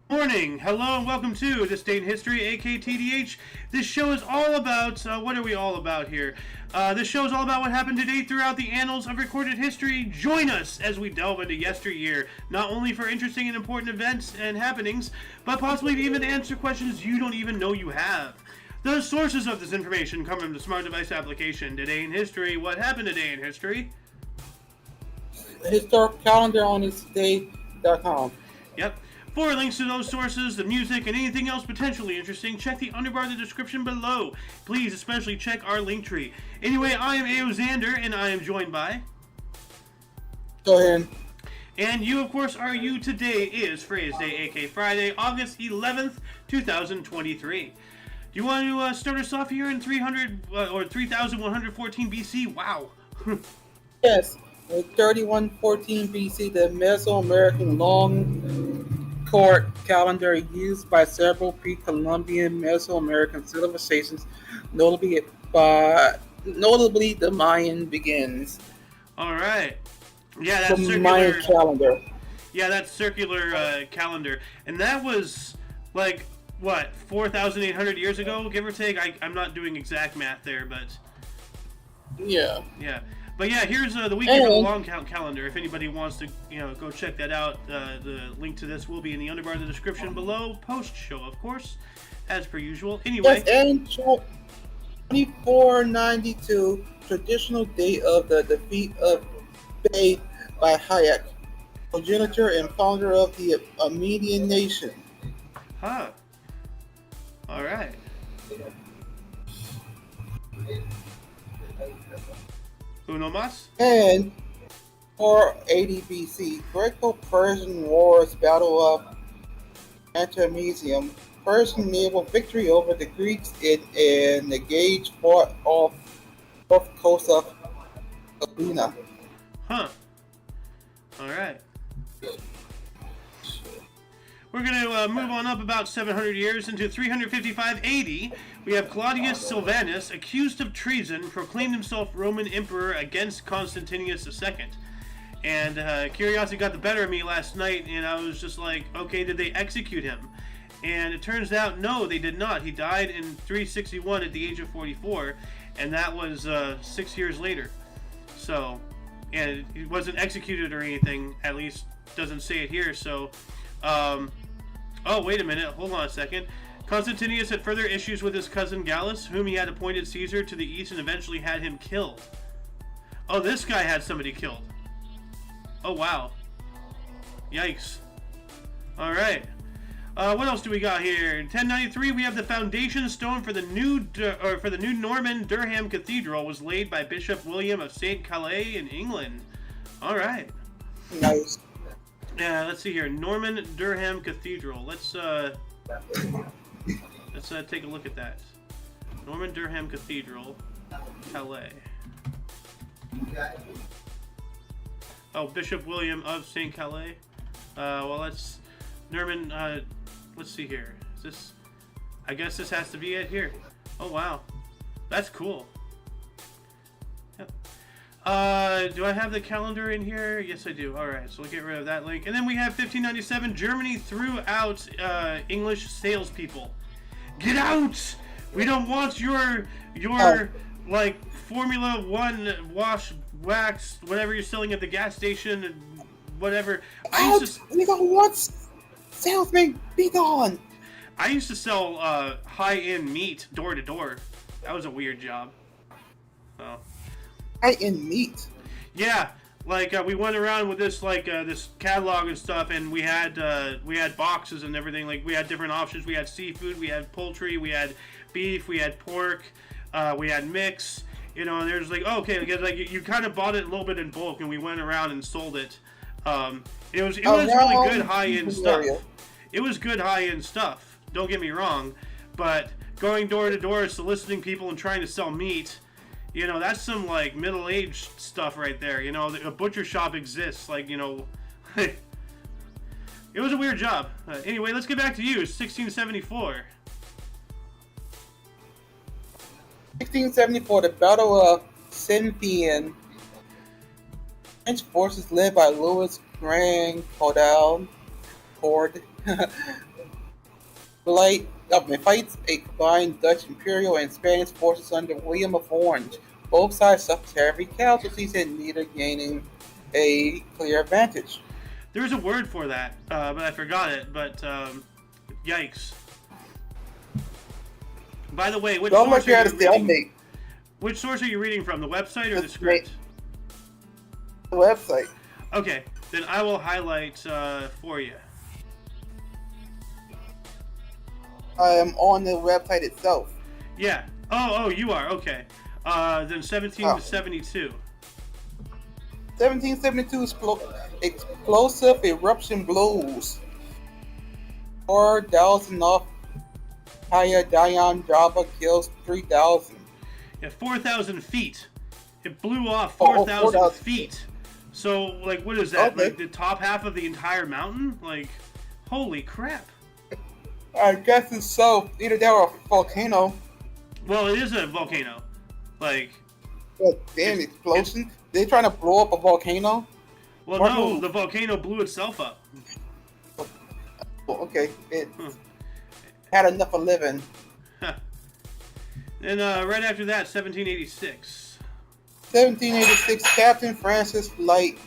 Morning, hello, and welcome to This Day in History, aka TDH. This show is all about, what are we all about here? This show is all about what happened today throughout the annals of recorded history. Join us as we delve into yesteryear, not only for interesting and important events and happenings, but possibly to even answer questions you don't even know you have. The sources of this information come from the smart device application Today in History. What happened today in history? The historic calendar on thisday.com. Yep. For links to those sources, the music, and anything else potentially interesting, check the underbar of the description below. Please especially check our link tree. Anyway, I am A.O. Xander, and I am joined by... Go ahead. And you, of course, are you. Today is Phrase Day, aka Friday, August 11th, 2023. Do you want to start us off here in 3114 BC? Wow. Yes, in 3114 BC, the Mesoamerican long court calendar used by several pre-Columbian Mesoamerican civilizations, notably the Mayan begins. All right. Yeah, that's The circular. Mayan calendar. Yeah, that circular calendar, and that was like what 4,800 years ago, give or take. I'm not doing exact math there, but Yeah. yeah. But yeah, here's the weekend of the long count calendar. If anybody wants to, go check that out, the link to this will be in the underbar of the description below. Post show, of course, as per usual. Anyway. Yes, and 2492, traditional date of the defeat of Bay by Hayek, progenitor and founder of the Armenian nation. Huh. All right. Uno mas? And 480 BC, Greco-Persian Wars, Battle of Antimasium, Persian naval victory over the Greeks in the Gage fought off the coast of Athena. Huh. All right. We're going to move on up about 700 years into 355 AD. We have Claudius Silvanus, accused of treason, proclaimed himself Roman emperor against Constantius II. And curiosity got the better of me last night, and I was just like, okay, did they execute him? And it turns out, no, they did not. He died in 361 at the age of 44, and that was 6 years later. So, and he wasn't executed or anything, at least doesn't say it here, so... oh, wait a minute. Hold on a second. Constantius had further issues with his cousin Gallus, whom he had appointed Caesar to the east and eventually had him killed. Oh, this guy had somebody killed. Oh, wow. Yikes. Alright. What else do we got here? In 1093, we have the foundation stone for the new Norman Durham Cathedral was laid by Bishop William of St. Calais in England. Alright. Nice. Yeah, let's see here. Norman Durham Cathedral. Let's take a look at that. Norman Durham Cathedral, Calais. Oh, Bishop William of St. Calais. Well, let's Norman. Let's see here. Is this? I guess this has to be it here. Oh wow, that's cool. Yep. Do I have the calendar in here? Yes, I do. All right, so we'll get rid of that link. And then we have 1597. Germany threw out English salespeople. Get out! We don't want your like Formula One wash wax, whatever you're selling at the gas station and whatever. We don't want salesmen. Be gone. I used to sell high-end meat door to door. That was a weird job. Oh. High-end meat. Yeah, like we went around with this this catalog and stuff, and we had boxes and everything. Like we had different options. We had seafood, we had poultry, we had beef, we had pork, we had mix. And there's like, oh, okay, because like you kind of bought it a little bit in bulk, and we went around and sold it. It was really good high end stuff. It was good high end stuff. Don't get me wrong, but going door to door, soliciting people and trying to sell meat. That's some, like, middle-aged stuff right there. A butcher shop exists. Like, it was a weird job. Anyway, let's get back to you. 1674. 1674, the Battle of Sinn French forces led by Louis Grand Caudal Cord fights a combined Dutch Imperial and Spanish forces under William of Orange. Both sides suffered heavy casualties and neither gaining a clear advantage. There's a word for that, but I forgot it. But yikes! By the way, which Don't source look at are a you reading? stalemate. Which source are you reading from? The website or the script? The website. Okay, then I will highlight for you. I am on the website itself. Yeah. Oh, you are. Okay. Then 1772. 1772 explosive eruption blows. 4,000 off Dion Java kills 3,000. Yeah, 4,000 feet. It blew off 4,000 4,000 feet. So, like, what is that? Okay. Like the top half of the entire mountain? Like, holy crap. I guess it's so. Either that or a volcano. Well, it is a volcano. Like, But damn explosion. They trying to blow up a volcano? well, What no, move? the volcano blew itself up. Well, okay. It had enough of living. And right after that, 1786. 1786, Captain Francis Light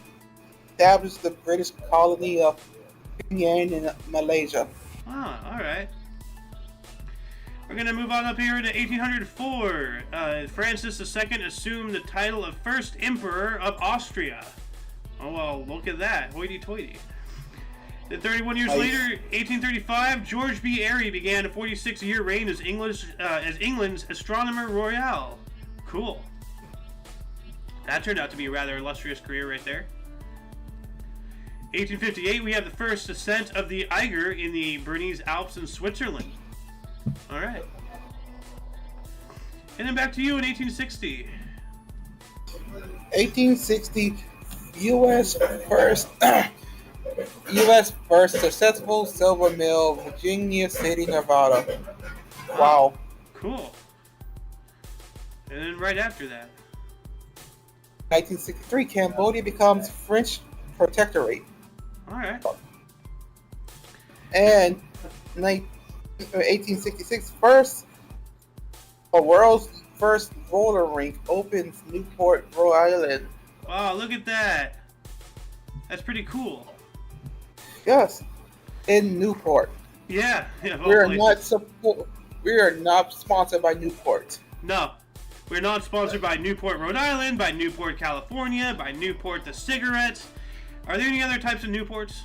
established the British colony of Penang in Malaysia. Ah, all right. We're going to move on up here to 1804. Francis II assumed the title of first emperor of Austria. Oh, well, look at that. Hoity-toity. Then 31 years Nice. later, 1835, George B. Airy began a 46-year reign as England's Astronomer Royal. Cool. That turned out to be a rather illustrious career right there. 1858, we have the first ascent of the Eiger in the Bernese Alps in Switzerland. All right. And then back to you in 1860. 1860, U.S. first successful silver mill, Virginia City, Nevada. Wow. Cool. And then right after that. 1963, Cambodia becomes French protectorate. All right. And 1866, a world's first roller rink opens Newport, Rhode Island. Wow, look at that. That's pretty cool. Yes, in Newport. Yeah. Of all We are places. not sponsored by Newport. No. We're not sponsored by Newport, Rhode Island, by Newport, California, by Newport the cigarette. Are there any other types of Newports?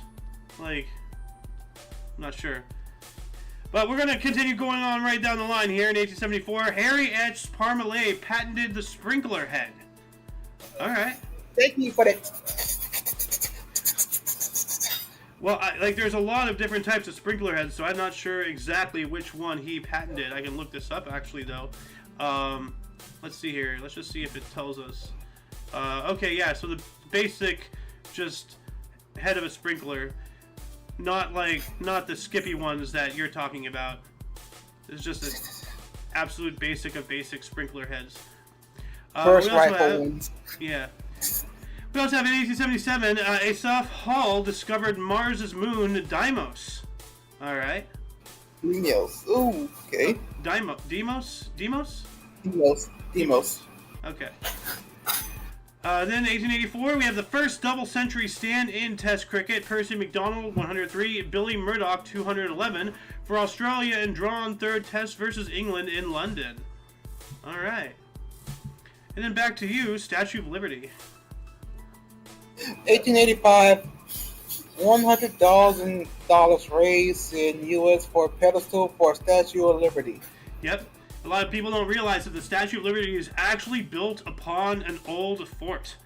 Like, I'm not sure. But we're going to continue going on right down the line here in 1874. Harry H. Parmalee patented the sprinkler head. All right. Thank you for that. Well, there's a lot of different types of sprinkler heads, so I'm not sure exactly which one he patented. I can look this up, actually, though. Let's see here. Let's just see if it tells us. Okay, yeah, so the basic, just head of a sprinkler. Not the skippy ones that you're talking about. It's just an absolute basic of basic sprinkler heads. First we also rifle have- ones. Yeah. We also have in 1877, Asaph Hall discovered Mars's moon, Deimos. All right. Demos. Ooh, okay. Deimos? Demos. Okay. Then 1884, we have the first double century stand in Test cricket. Percy McDonald, 103. Billy Murdoch, 211. For Australia and drawn third Test versus England in London. All right. And then back to you, Statue of Liberty. 1885, $100,000 raised in U.S. for a pedestal for Statue of Liberty. Yep. A lot of people don't realize that the Statue of Liberty is actually built upon an old fort.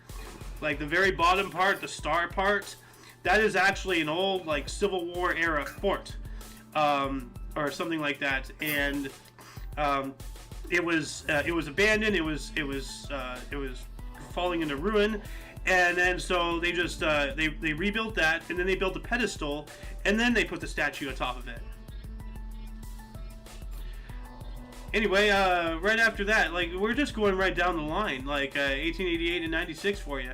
Like the very bottom part, the star part, that is actually an old Civil War era fort, or something like that. And it was abandoned. It was falling into ruin. And then so they just they rebuilt that, and then they built a pedestal, and then they put the statue on top of it. Anyway, right after that, we're just going right down the line, 1888 and 96 for you.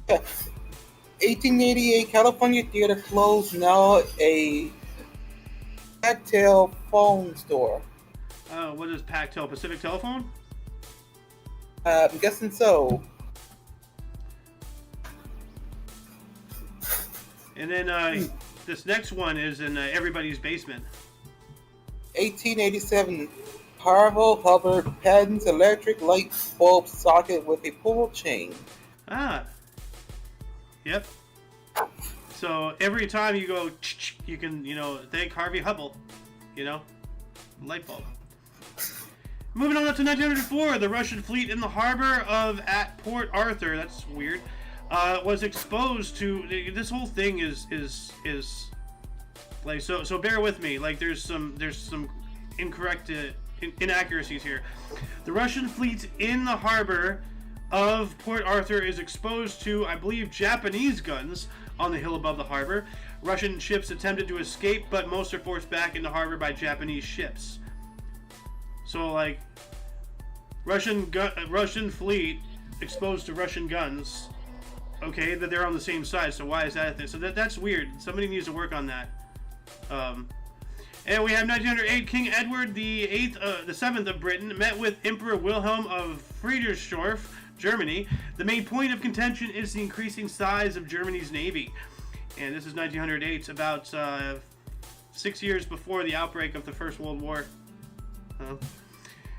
1888, California Theater closed, now a Tactile phone store. What is Pactel? Pacific Telephone? I'm guessing so. And then this next one is in everybody's basement. 1887. Harville Hubbard patents electric light bulb socket with a pull chain. Ah, yep. So every time you go, you can, thank Harvey Hubble, light bulb. Moving on up to 1904, the Russian fleet in the harbor of at Port Arthur, that's weird, was exposed to, this whole thing is like, so bear with me, like there's some incorrect inaccuracies here. The Russian fleet in the harbor of Port Arthur is exposed to, I believe, Japanese guns on the hill above the harbor. Russian ships attempted to escape, but most are forced back into harbor by Japanese ships. So, like, Russian fleet exposed to Russian guns. Okay, that they're on the same side. So why is that a thing? So that's weird. Somebody needs to work on that. And we have 1908. King Edward the Seventh of Britain met with Emperor Wilhelm of Friedrichsdorf, Germany. The main point of contention is the increasing size of Germany's navy. And this is 1908, about 6 years before the outbreak of the First World War. And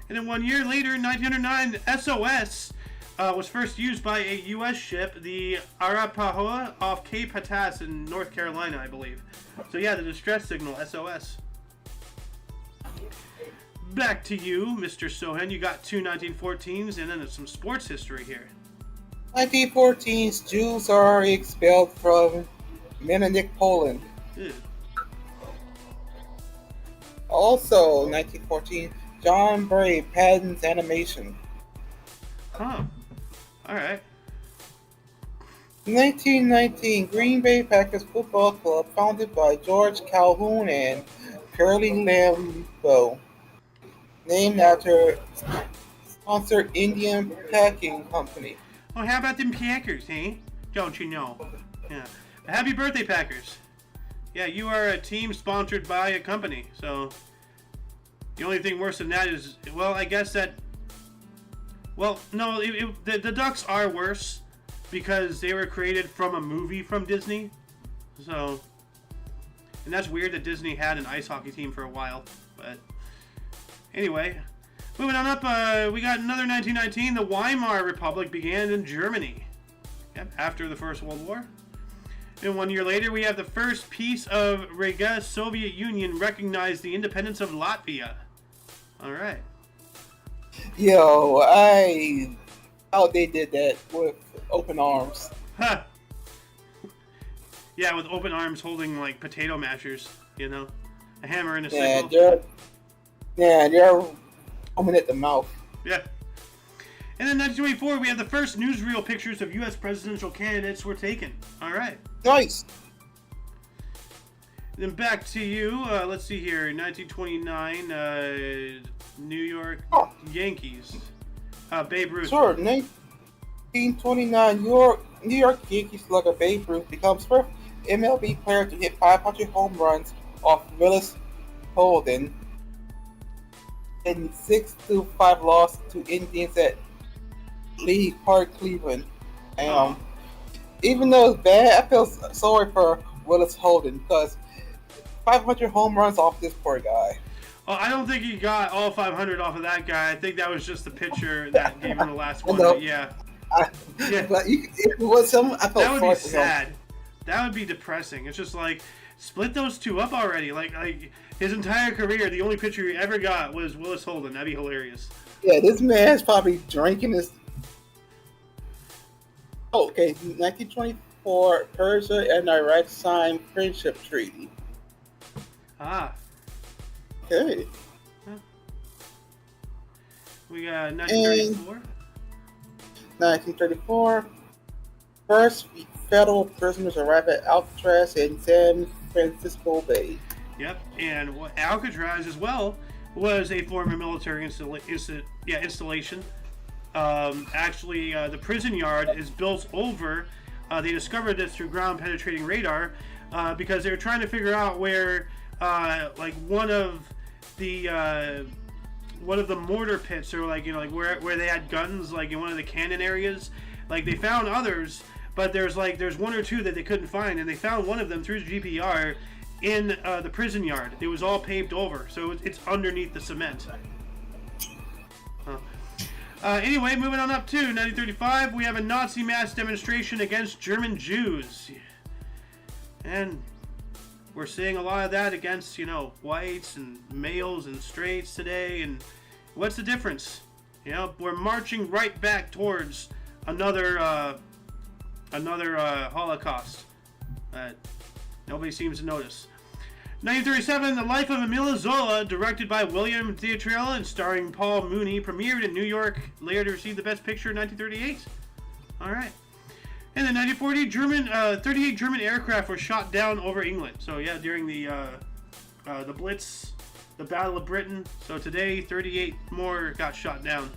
then 1 year later, 1909, SOS was first used by a U.S. ship, the Arapahoe, off Cape Hatteras in North Carolina, I believe. So yeah, the distress signal, SOS. Back to you, Mr. Sohan. You got two 1914s and then some sports history here. 1914's Jews are expelled from Mennonite Poland. Ew. Also, 1914, John Bray patents animation. Huh. Alright. 1919, Green Bay Packers Football Club, founded by George Calhoun and Curly Lambeau, named after sponsored Indian Packing Company. Oh, how about them Packers, eh? Don't you know? Yeah. Happy birthday, Packers. Yeah, you are a team sponsored by a company, so the only thing worse than that is, well, I guess that, well, no, the Ducks are worse because they were created from a movie from Disney, so, and that's weird that Disney had an ice hockey team for a while, but anyway, moving on up, we got another 1919, the Weimar Republic began in Germany, yep, after the First World War. And 1 year later, we have the first peace of Riga. Soviet Union recognized the independence of Latvia. All right. Yo, I thought they did that with open arms. Huh. Yeah, with open arms holding like potato mashers, a hammer and a sickle. They're foaming at the mouth. Yeah. And then 1924, we have the first newsreel pictures of U.S. presidential candidates were taken. All right. Nice. Then back to you. Let's see here. 1929, New York Yankees. Babe Ruth. Sure. 1929, New York Yankees slugger Babe Ruth becomes first MLB player to hit 500 home runs off Willis Holden in 6-5 loss to Indians at Lee Park, Cleveland. Even though it's bad, I feel sorry for Willis Holden because 500 home runs off this poor guy. Oh, I don't think he got all 500 off of that guy. I think that was just the pitcher that gave him the last one. No. But yeah. But it was him. I felt that would be sorry for him. sad. That would be depressing. It's just like, split those two up already. Like his entire career, the only pitcher he ever got was Willis Holden. That'd be hilarious. Yeah, this man's probably drinking his. Oh, okay, 1924, Persia and Iraq signed friendship treaty. Ah. Okay. Huh. We got 1934. 1934, first federal prisoners arrive at Alcatraz in San Francisco Bay. Yep, and Alcatraz as well was a former military installation. Actually, the prison yard is built over. They discovered this through ground-penetrating radar because they were trying to figure out where like one of the mortar pits, or like like where they had guns, like in one of the cannon areas. Like they found others, but there's one or two that they couldn't find, and they found one of them through GPR in the prison yard. It was all paved over, so it's underneath the cement. Anyway, moving on up to 1935, we have a Nazi mass demonstration against German Jews. And we're seeing a lot of that against, whites and males and straights today. And what's the difference? We're marching right back towards another Holocaust. Nobody seems to notice. 1937, The Life of Emile Zola, directed by William Theatrella and starring Paul Mooney, premiered in New York, later received the Best Picture in 1938. All right. And then 1940, 38 German aircraft were shot down over England. So yeah, during the Blitz, the Battle of Britain. So today, 38 more got shot down.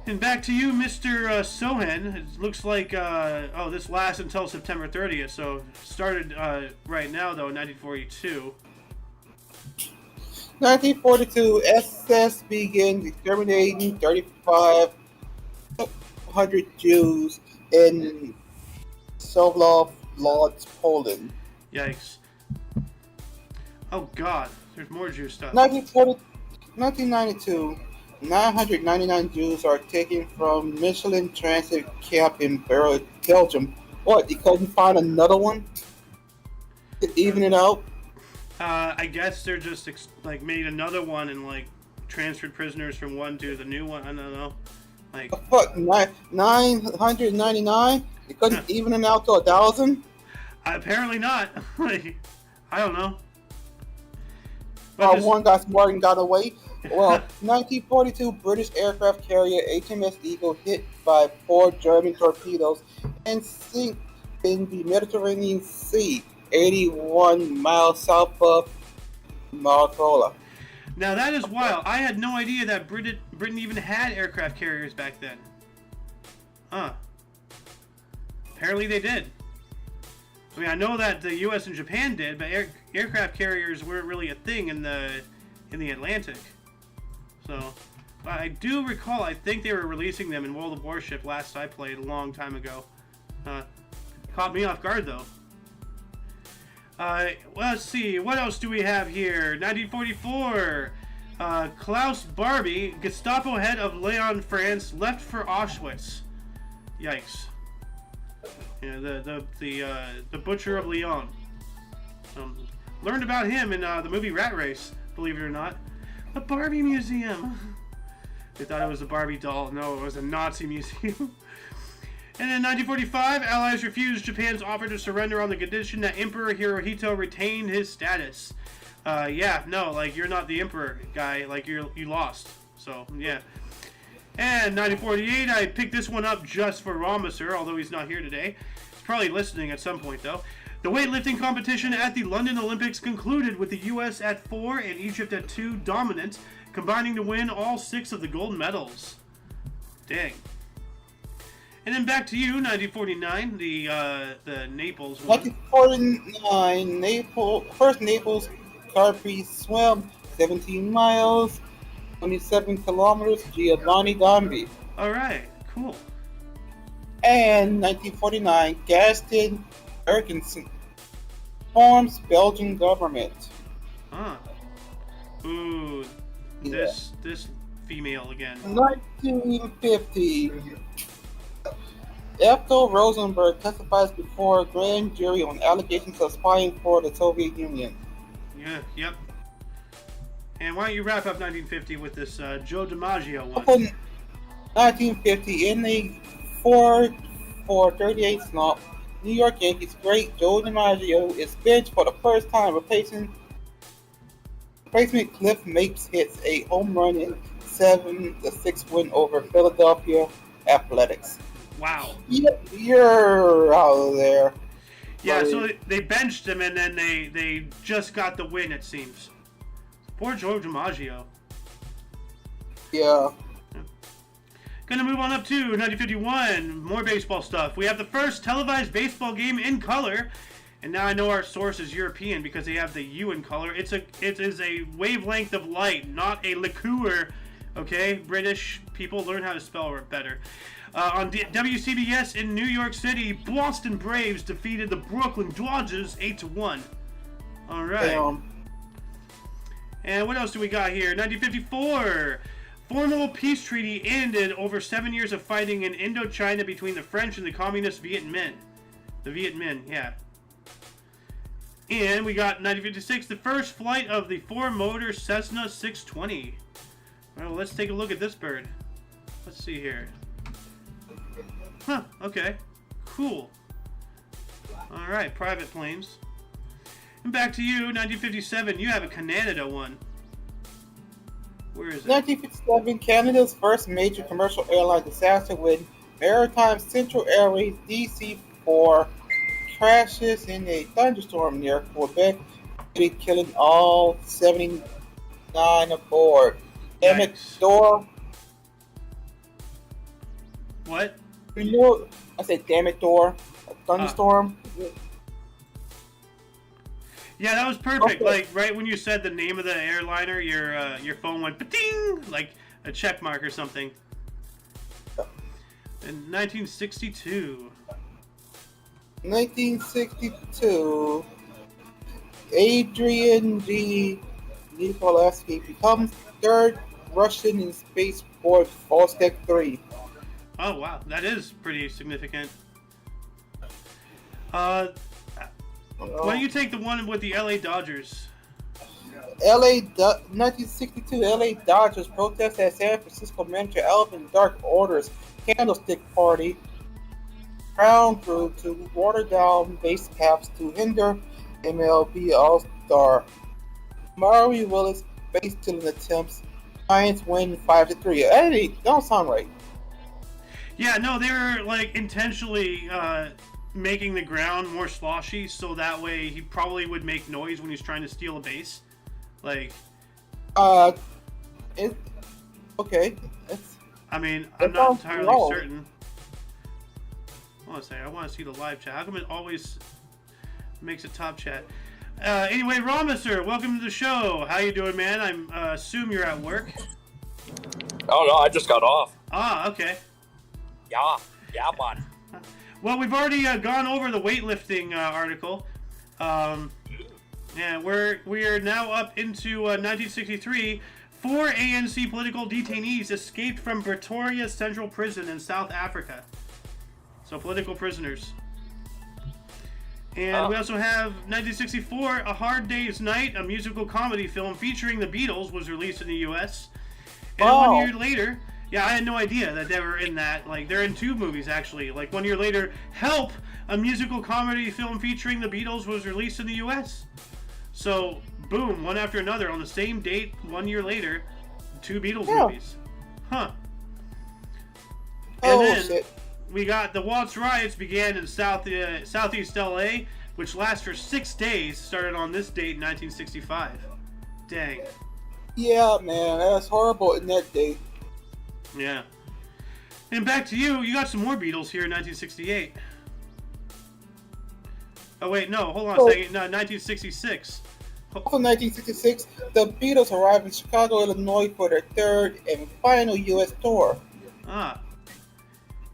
And back to you, Mr. Sohan. It looks like, this lasts until September 30th, so it started right now, though, in 1942. 1942, SS began exterminating 3,500 Jews in Sokolov Lodz, Poland. Yikes. Oh, God. There's more Jew stuff. 1992. 999 Jews are taken from Michelin transit camp in Belgium. What, you couldn't find another one to even it out? I guess they're just made another one and transferred prisoners from one to the new one. I don't know. Fuck, 999? You couldn't even it out to 1,000? Apparently not. I don't know. One got smart and got away. Well, 1942 British aircraft carrier HMS Eagle hit by 4 German torpedoes and sank in the Mediterranean Sea, 81 miles south of Marcola. Now that is wild. I had no idea that Britain even had aircraft carriers back then. Huh. Apparently they did. I mean, I know that the U.S. and Japan did, but aircraft carriers weren't really a thing in the Atlantic. So, I do recall, I think they were releasing them in World of Warship last I played a long time ago. Caught me off guard, though. Let's see, what else do we have here? 1944, Klaus Barbie, Gestapo head of Lyon, France, left for Auschwitz. Yikes. Yeah, the butcher of Lyon. Learned about him in the movie Rat Race, believe it or not. A Barbie museum. They thought it was a Barbie doll. No, it was a Nazi museum. And in 1945, Allies refused Japan's offer to surrender on the condition that Emperor Hirohito retained his status. You're not the emperor, guy. You lost. So, yeah. And 1948, I picked this one up just for Ramaser, although he's not here today. He's probably listening at some point, though. The weightlifting competition at the London Olympics concluded with the U.S. at 4 and Egypt at 2 dominant, combining to win all 6 of the gold medals. Dang. And then back to you, 1949, the Naples one. 1949, first Naples Carpi swim 17 miles, 27 kilometers, Giovanni Gambi. All right, cool. And 1949, Gaston Erkensen forms Belgian government. Huh. Ooh, this female again. 1950, Ethel Rosenberg testifies before a grand jury on allegations of spying for the Soviet Union. Yeah, yep. And why don't you wrap up 1950 with this Joe DiMaggio one? 1950, in the 4-38 slump, New York Yankees great Joe DiMaggio is benched for the first time, replacement Cliff Mapes hits a home run in 7-6 win over Philadelphia Athletics. Wow. You're out there. Yeah, so they benched him and then they just got the win, it seems. Poor Joe DiMaggio. Yeah. Gonna move on up to 1951. More baseball stuff. We have the first televised baseball game in color. And now I know our source is European because they have the U in color. It is a wavelength of light, not a liqueur. Okay, British people, learn how to spell it better. On WCBS in New York City, Boston Braves defeated the Brooklyn Dodgers 8-1. All right. And what else do we got here? 1954. Formal peace treaty ended over 7 years of fighting in Indochina between the French and the communist Viet Minh. The Viet Minh, yeah. And we got 1956, the first flight of the four-motor Cessna 620. Well, let's take a look at this bird. Let's see here. Huh, okay. Cool. Alright, private planes. And back to you, 1957, you have a Canada one. Where is it? 1957, Canada's first major commercial airline disaster when Maritime Central Airways DC-4 crashes in a thunderstorm near Quebec, killing all 79 aboard. Damn it, door. What? You know, I said, damn it, door. A thunderstorm. Yeah, that was perfect. Okay. Like right when you said the name of the airliner, your phone went ba-ding, like a check mark or something. In 1962. 1962, Adrian G. Nikolavsky becomes third Russian in spaceport Vostok 3. Oh wow, that is pretty significant. Why don't you take the one with the LA Dodgers? 1962 LA Dodgers protest at San Francisco manager Alvin Dark orders candlestick party ground crew to water down base caps to hinder MLB All-Star. Maury Willis base stealing attempts. Giants win 5-3. Hey, don't sound right. Yeah, no, they were like intentionally making the ground more sloshy so that way he probably would make noise when he's trying to steal a base. Like, okay. I mean, I'm not entirely certain. I want to see the live chat. How come it always makes a top chat? Anyway, Rama, sir, welcome to the show. How you doing, man? I assume you're at work. Oh no, I just got off. Ah, okay. Yeah, man. Well, we've already gone over the weightlifting article. Yeah, we are now up into 1963. 4 ANC political detainees escaped from Pretoria Central Prison in South Africa. So political prisoners. And we also have 1964, A Hard Day's Night, a musical comedy film featuring the Beatles, was released in the U.S. And 1 year later, yeah, I had no idea that they were in that. Like, they're in 2 movies, actually. Like, 1 year later, Help, a musical comedy film featuring the Beatles, was released in the U.S. So, boom, one after another, on the same date, 1 year later, 2 Beatles movies. Huh. And then, shit. We got the Watts riots began in southeast LA, which last for 6 days, started on this date in 1965. Dang. Yeah, man, that's horrible in that date. Yeah. And back to you. You got some more Beatles here in 1968. Oh, wait, no. Hold on a second. No, 1966. Also 1966, the Beatles arrived in Chicago, Illinois for their third and final U.S. tour. Ah.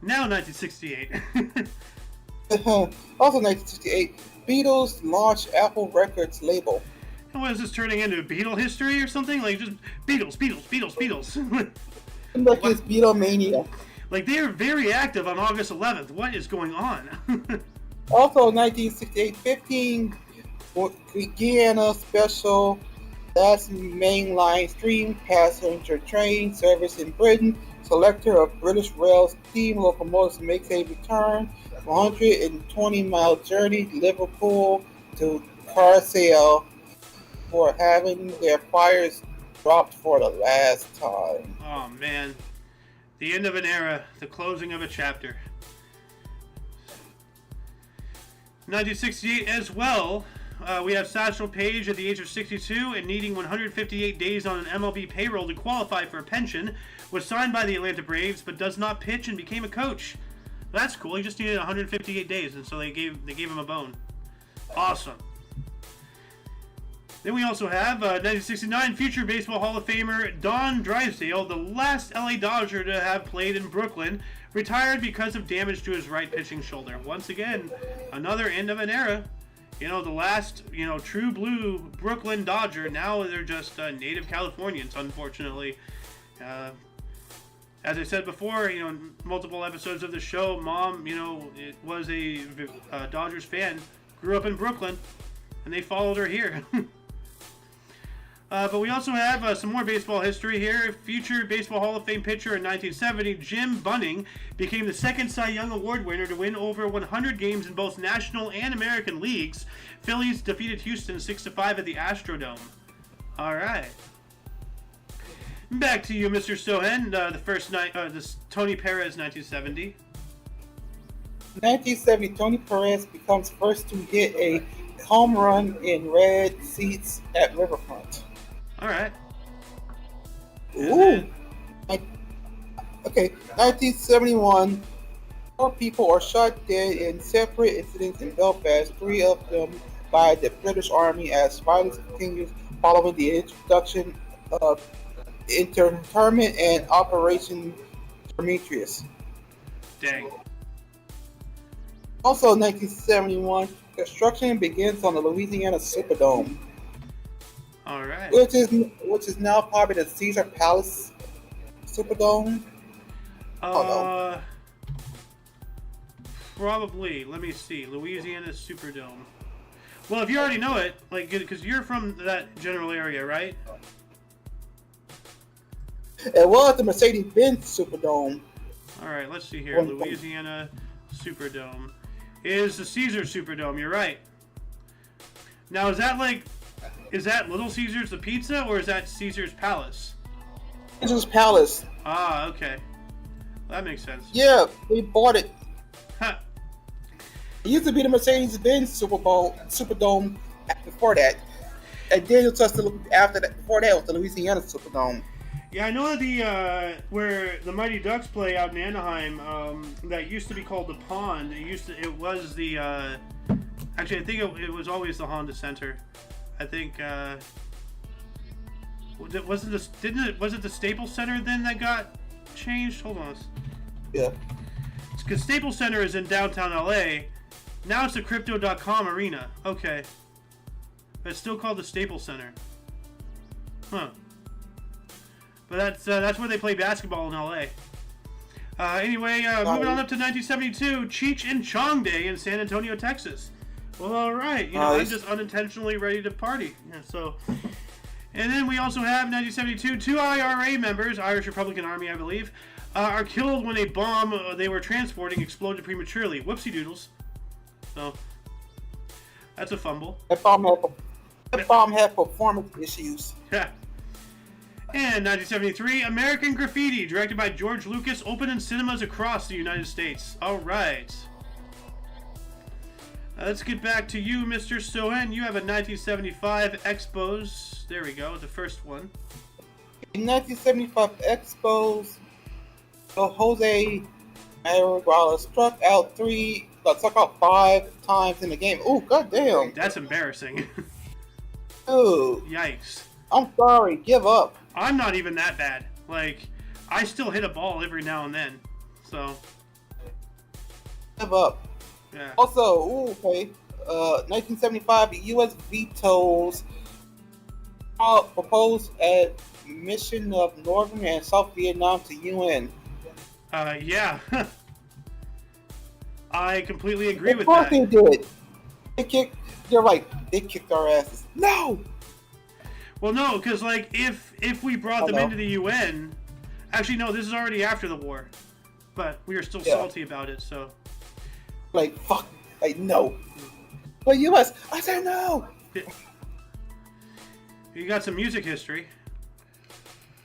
Now 1968. Also 1968, Beatles launched Apple Records label. And what is this turning into? Beatle history or something? Like just Beatles. Like it's Beatlemania. Like they are very active on August 11th. What is going on? Also 1968, 15 Guyana special last mainline steam passenger train service in Britain. Selector of British Rail steam locomotives makes a return. 120-mile journey Liverpool to Carlisle for having their fires dropped for the last time. Oh man, the end of an era, the closing of a chapter. 1968 as well. We have Satchel Paige at the age of 62 and needing 158 days on an MLB payroll to qualify for a pension, was signed by the Atlanta Braves but does not pitch and became a coach. That's cool. He just needed 158 days, and so they gave him a bone. Awesome. Then we also have 1969 future Baseball Hall of Famer Don Drysdale, the last LA Dodger to have played in Brooklyn, retired because of damage to his right pitching shoulder. Once again, another end of an era. The last, true blue Brooklyn Dodger. Now they're just native Californians, unfortunately. As I said before, multiple episodes of the show, Mom, it was a Dodgers fan, grew up in Brooklyn, and they followed her here. But we also have some more baseball history here. Future Baseball Hall of Fame pitcher in 1970, Jim Bunning, became the second Cy Young Award winner to win over 100 games in both National and American leagues. Phillies defeated Houston 6-5 at the Astrodome. All right. Back to you, Mr. Sohen. The first night, this Tony Perez, 1970. 1970, Tony Perez becomes first to hit a home run in red seats at Riverfront. All right. Ooh. Okay, 1971. 4 people are shot dead in separate incidents in Belfast, 3 of them by the British Army as violence continues following the introduction of internment and Operation Prometheus. Dang. Also, 1971, construction begins on the Louisiana Superdome. All right. Which is now probably the Caesar Palace Superdome. Probably. Let me see. Louisiana Superdome. Well, if you already know it, because you're from that general area, right? It was the Mercedes-Benz Superdome. All right. Let's see here. Louisiana Superdome is the Caesar Superdome. You're right. Now, is that Little Caesar's the pizza, or is that Caesar's Palace? Caesar's Palace. Ah, okay. That makes sense. Yeah, we bought it. Huh. It used to be the Mercedes-Benz Superdome before that. And then it was before that was the Louisiana Superdome. Yeah, I know that where the Mighty Ducks play out in Anaheim, that used to be called the Pond. It was the actually I think it was always the Honda Center. I think was it the Staples Center then that got changed? Hold on. Yeah. Because Staples Center is in downtown LA. Now it's the Crypto.com Arena. Okay. But it's still called the Staples Center. Huh. But that's where they play basketball in LA. Anyway, moving on up to 1972, Cheech and Chong Day in San Antonio, Texas. Well, all right. I'm just unintentionally ready to party. Yeah, so, and then we also have 1972, 2 IRA members, Irish Republican Army, I believe, are killed when a bomb they were transporting exploded prematurely. Whoopsie doodles. So, that's a fumble. That bomb had performance issues. Yeah. And 1973, American Graffiti, directed by George Lucas, opened in cinemas across the United States. All right. Let's get back to you, Mr. Sohen. You have a 1975 Expos. There we go, the first one. In 1975 Expos, Jose Manuel struck out 5 times in the game. Ooh, goddamn. That's embarrassing. Ooh. Yikes. I'm sorry, give up. I'm not even that bad. I still hit a ball every now and then. So. Give up. Yeah. Also, 1975, the U.S. vetoes proposed admission of Northern and South Vietnam to UN. Yeah. I completely agree with that. Of course they did. They kicked our asses. No! Well, no, because, if we brought them into the UN... Actually, no, this is already after the war. But we are still salty about it, so... Fuck. No. But U.S., I said no! You got some music history.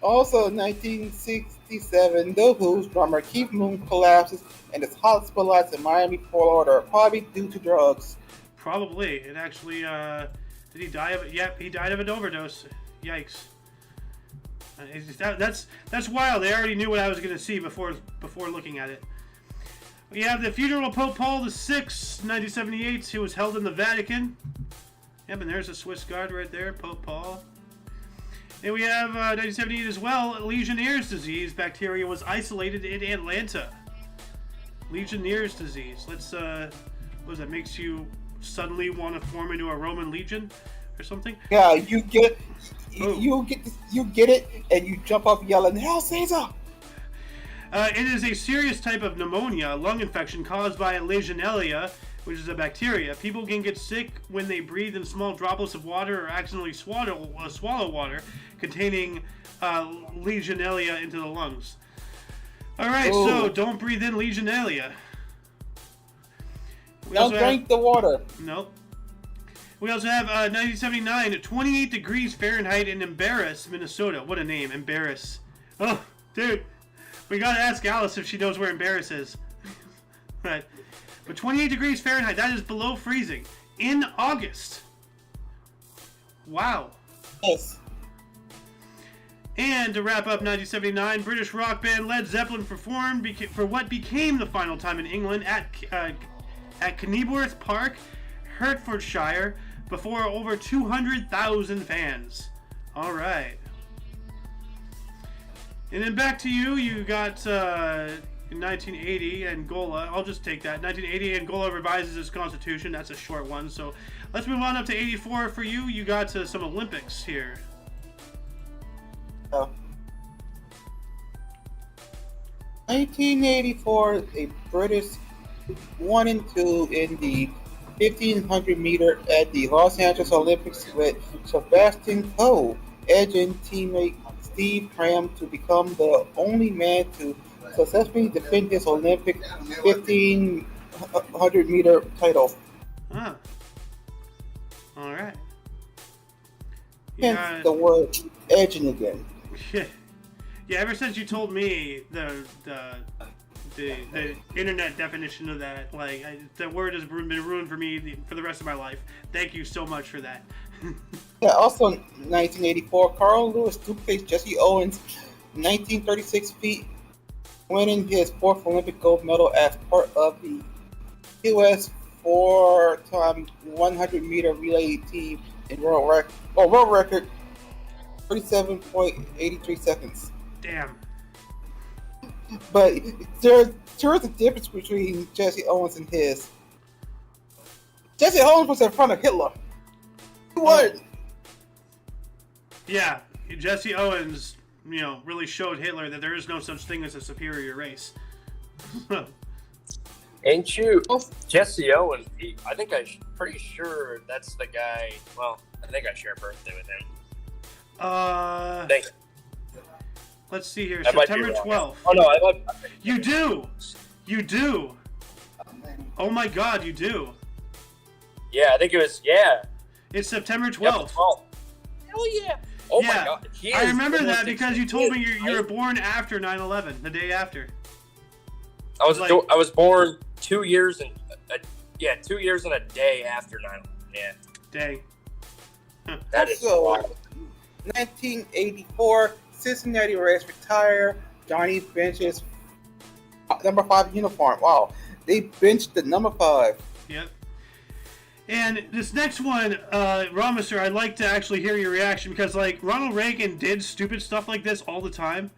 Also, 1967, The Who's drummer Keith Moon collapses and is hospitalized in Miami, Florida, probably due to drugs. Probably. It actually, did he die of it? Yep, he died of an overdose. Yikes. That's wild. They already knew what I was going to see before looking at it. We have the funeral of Pope Paul VI, 1978, who was held in the Vatican. Yep, and there's a Swiss guard right there, Pope Paul. And we have 1978 as well, Legionnaire's disease. Bacteria was isolated in Atlanta. Legionnaire's disease. Let's, what does that, makes you suddenly want to form into a Roman legion or something? Yeah, you get it, and you jump up yelling, "Hail Caesar!" It is a serious type of pneumonia, lung infection caused by Legionella, which is a bacteria. People can get sick when they breathe in small droplets of water or accidentally swallow water containing Legionella into the lungs. Alright, so don't breathe in Legionella. Don't drink the water. Nope. We also have 1979, 28 degrees Fahrenheit in Embarrass, Minnesota. What a name, Embarrass. Oh, dude. We gotta ask Alice if she knows where Embarrass is. Right. But 28 degrees Fahrenheit, that is below freezing. In August. Wow. Yes. And to wrap up 1979, British rock band Led Zeppelin performed for what became the final time in England at Kenilworth Park, Hertfordshire, before over 200,000 fans. All right. And then back to you. You got in 1980, Angola. I'll just take that. 1980, Angola revises its constitution. That's a short one. So let's move on up to 84 for you. You got some Olympics here. Oh. 1984, a British 1 and 2 in the 1500 meter at the Los Angeles Olympics with Sebastian Coe edging teammate Steve Cram to become the only man to successfully defend his Olympic 1500 meter title. Ah. All right. Hence the word edging again. Yeah, ever since you told me the internet definition of that, like, the word has been ruined for me for the rest of my life. Thank you so much for that. Yeah, also in 1984, Carl Lewis duplicates Jesse Owens' 1936 feat, winning his 4th Olympic gold medal as part of the U.S. 4-time 100 meter relay team in world record 37.83 seconds. Damn. But there's a difference between Jesse Owens and his. Jesse Owens was in front of Hitler. He won. Yeah, Jesse Owens, really showed Hitler that there is no such thing as a superior race. Ain't you? Jesse Owens, I'm pretty sure that's the guy. Well, I think I share a birthday with him. Let's see here. I September 12th. Oh no, You do. You do. Oh my God, you do. Yeah, I think it was. Yeah. It's September 12th. Yep, 12th. Hell yeah. Oh yeah. my God. I remember that because you told me you were born after 9/11, the day after. I was born 2 years and 2 years and a day after 9/11. Yeah. Dang. Huh. That is wild. 1984, Cincinnati Reds retire. Johnny benches number 5 uniform. Wow, they benched the number 5. Yep. And this next one, Ramister, I'd like to actually hear your reaction because, Ronald Reagan did stupid stuff like this all the time,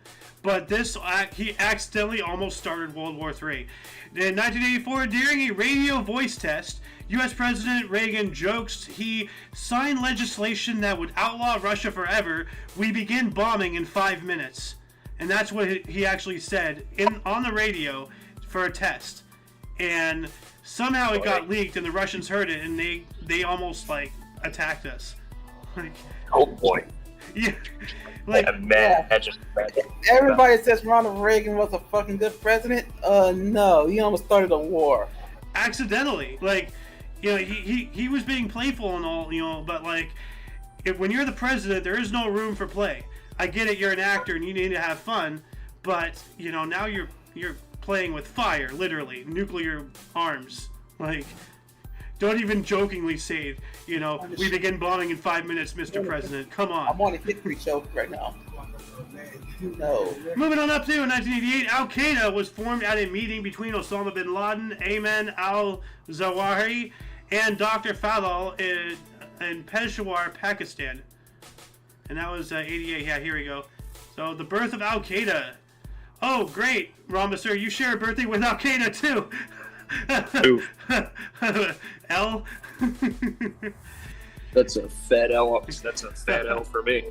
but he accidentally almost started World War III. In 1984, during a radio voice test, U.S. President Reagan jokes he signed legislation that would outlaw Russia forever. We begin bombing in 5 minutes. And that's what he actually said on the radio for a test. And somehow it got leaked and the Russians heard it and they almost attacked us. Oh boy. Yeah. Everybody says Ronald Reagan was a fucking good president. No, he almost started a war. Accidentally. He was being playful and all, but when you're the president, there is no room for play. I get it, you're an actor and you need to have fun, but now you're playing with fire, literally, nuclear arms. Don't even jokingly say, we begin bombing in 5 minutes, Mr. President. Come on. I'm on a history show right now. No. Moving on up to 1988, Al-Qaeda was formed at a meeting between Osama bin Laden, Ayman al-Zawahiri, and Dr. Fadal in Peshawar, Pakistan. And that was 88. Yeah, here we go. So the birth of Al-Qaeda. Oh, great, Ramba, sir, you share a birthday with Al-Qaeda too. L. That's a fat L. That's a fat L for me.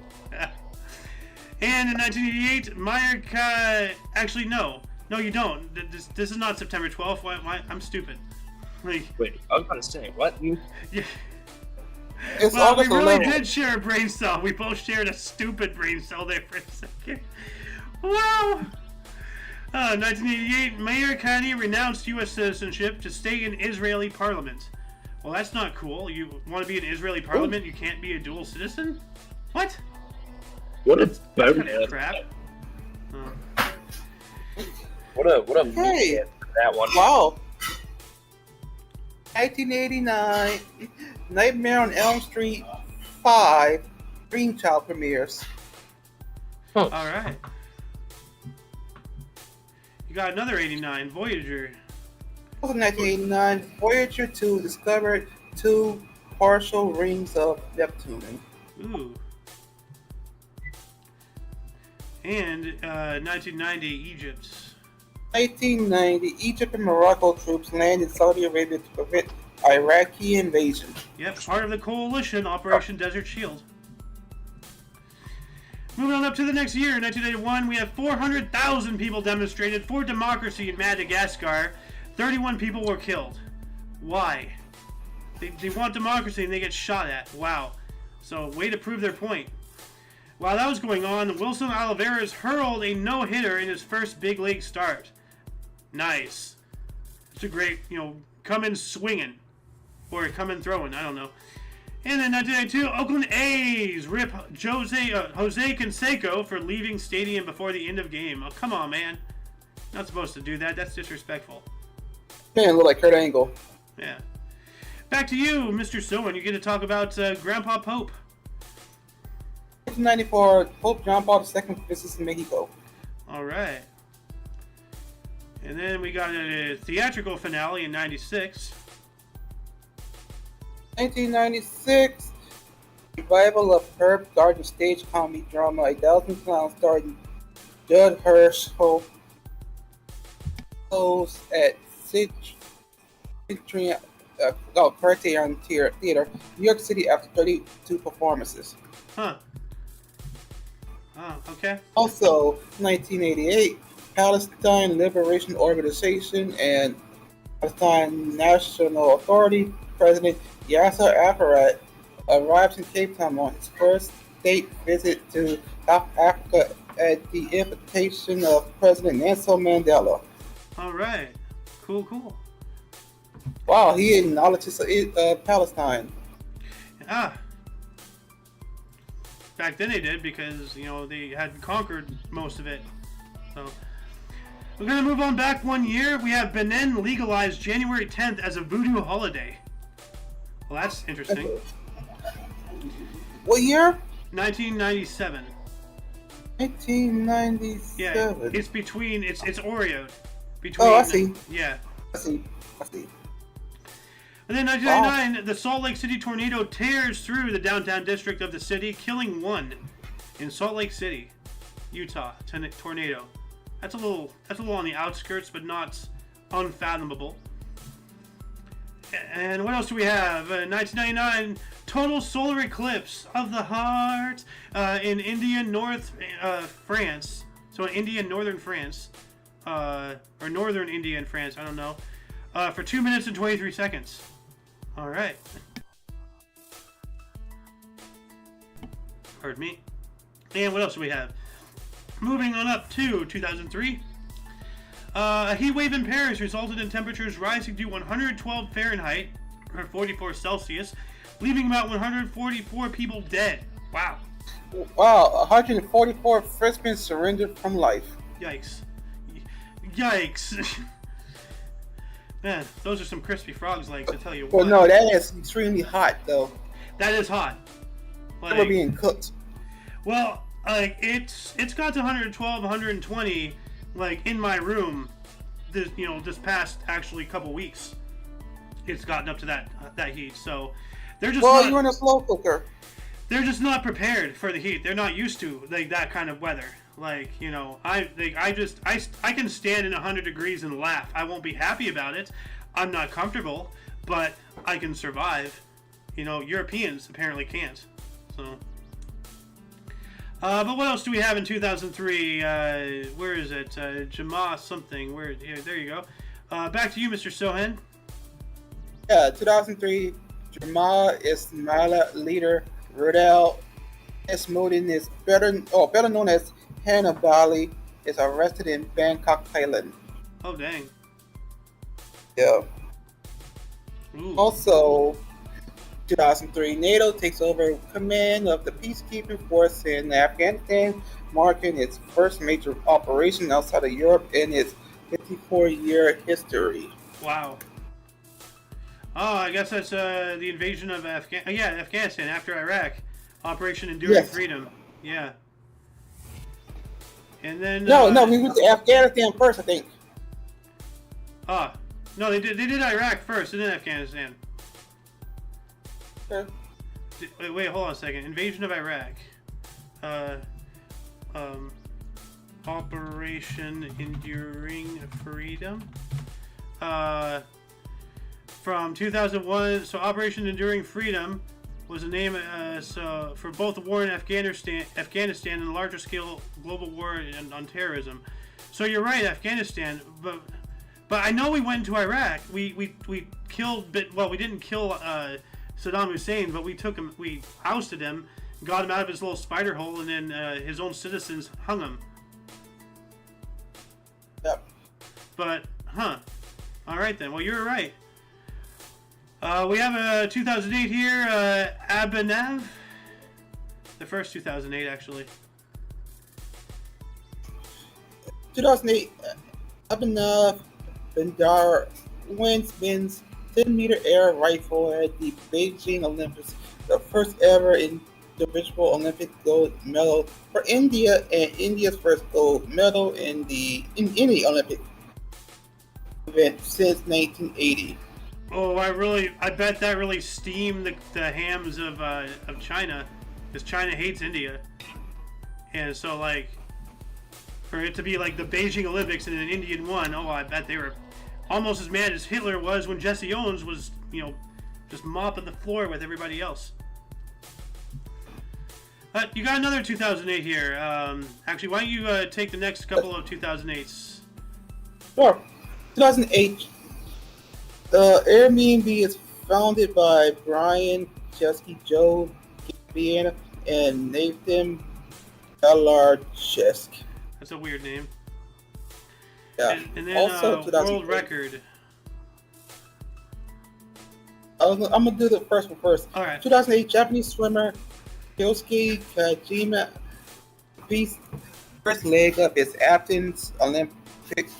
And in 1988, actually, no, you don't. This is not September 12th. Why? I'm stupid. Like, wait, I was about to say what? Yeah. It's Well, we August really 11th. did share a brain cell. We both shared a stupid brain cell there for a second. Wow. 1988, Mayor Khani renounced U.S. citizenship to stay in Israeli parliament. Well, that's not cool. You want to be in Israeli parliament, you can't be a dual citizen? What? What a That's kind of bonehead. crap. What a Hey. meathead for that one. Wow. 1989, Nightmare on Elm Street 5 Dream Child premieres. All right. You got another 89, Voyager. Also 1989, Voyager 2 discovered 2 partial rings of Neptune. Ooh. And 1990, Egypt. 1990, Egypt and Morocco troops land in Saudi Arabia to prevent Iraqi invasion. Yep, part of the coalition, Operation Desert Shield. Moving on up to the next year, 1981, we have 400,000 people demonstrated for democracy in Madagascar. 31 people were killed. Why? They want democracy and they get shot at. Wow. So, way to prove their point. While that was going on, Wilson Oliveras hurled a no-hitter in his first big league start. Nice. It's a great, come in swinging. Or come in throwing, I don't know. And in 1992, Oakland A's rip Jose Canseco for leaving stadium before the end of game. Oh, come on, man. Not supposed to do that. That's disrespectful. Man, look like Kurt Angle. Yeah. Back to you, Mr. Sowen. You get to talk about Grandpa Pope. 1994, Pope John Paul II visits Mexico. All right. And then we got a theatrical finale in 96. 1996, revival of Herb Gardner's stage comedy drama A Thousand Clowns starring Judd Hirsch shows at Criterion Theater, New York City after 32 performances. Huh. Oh, okay. Also, 1988, Palestine Liberation Organization and Palestine National Authority President Yasser Arafat arrives in Cape Town on his first state visit to South Africa at the invitation of President Nelson Mandela. All right. Cool. Wow, he acknowledges Palestine. Ah. Back then they did because, they had conquered most of it. So, we're going to move on back 1 year. We have Benin legalized January 10th as a voodoo holiday. Well, that's interesting. What year? 1997. 1997. Yeah, it's between, it's Oreo. Between, Oh, I see. Yeah. I see. And then 1999, the Salt Lake City tornado tears through the downtown district of the city, killing 1 in Salt Lake City, Utah. Tornado. That's a little on the outskirts, but not unfathomable. And what else do we have? 1999, total solar eclipse of the heart in India, France. So in India, northern France, or northern India and France, I don't know, for 2 minutes and 23 seconds. All right. Pardon me. And what else do we have? Moving on up to 2003. A heat wave in Paris resulted in temperatures rising to 112 Fahrenheit, or 44 Celsius, leaving about 144 people dead. Wow. Wow, 144 freshmen surrendered from life. Yikes. Man, those are some crispy frogs legs, I tell you what. Well, no, that is extremely hot, though. That is hot. They were being cooked. Well, like it's got to 112, 120, like in my room. This past actually couple weeks, it's gotten up to that heat. So they're just Well, you're in a slow cooker. They're just not prepared for the heat. They're not used to like that kind of weather. Like, I can stand in 100 degrees and laugh. I won't be happy about it. I'm not comfortable, but I can survive. Europeans apparently can't. So, but what else do we have in 2003? Where is it? Jama something. There you go. Back to you, Mr. Sohan. Yeah, 2003, Jamal Ismaila leader Rudel Esmodin is better known as Hannibali, is arrested in Bangkok, Thailand. Oh, dang. Yeah. Ooh. Also, 2003, NATO takes over command of the peacekeeping force in Afghanistan, marking its first major operation outside of Europe in its 54-year history. Wow. Oh, I guess that's the invasion of Afghanistan after Iraq. Operation Enduring Freedom. Yeah. And then No, we went to Afghanistan first, I think. No, they did Iraq first, and then Afghanistan. Okay. Wait, hold on a second. Invasion of Iraq. Operation Enduring Freedom. From 2001, so Operation Enduring Freedom was the name for both the war in Afghanistan and the larger scale global war on terrorism. So you're right, Afghanistan, but I know we went into Iraq. We killed, we didn't kill Saddam Hussein, but we took him, we ousted him, got him out of his little spider hole, and then his own citizens hung him. Yep. But, all right then. Well, you were right. We have a 2008 here, Abhinav. The first 2008, actually. 2008, Abhinav Bandar wins men's 10-meter air rifle at the Beijing Olympics, the first ever individual Olympic gold medal for India, and India's first gold medal in any Olympic event since 1980. Oh, I bet that really steamed the hams of China, because China hates India, and so like for it to be like the Beijing Olympics and an Indian won, I bet they were almost as mad as Hitler was when Jesse Owens was just mopping the floor with everybody else. But you got another 2008 here. Actually, why don't you take the next couple of 2008s? Sure. 2008. Airbnb is founded by Brian Chesky, Joe Gabiana, and Nathan Galarchesk. That's a weird name. Yeah. And then also, world record. I'm gonna do the first one first. All right. 2008 Japanese swimmer Kyosuke Kajima beats first leg of his Athens Olympics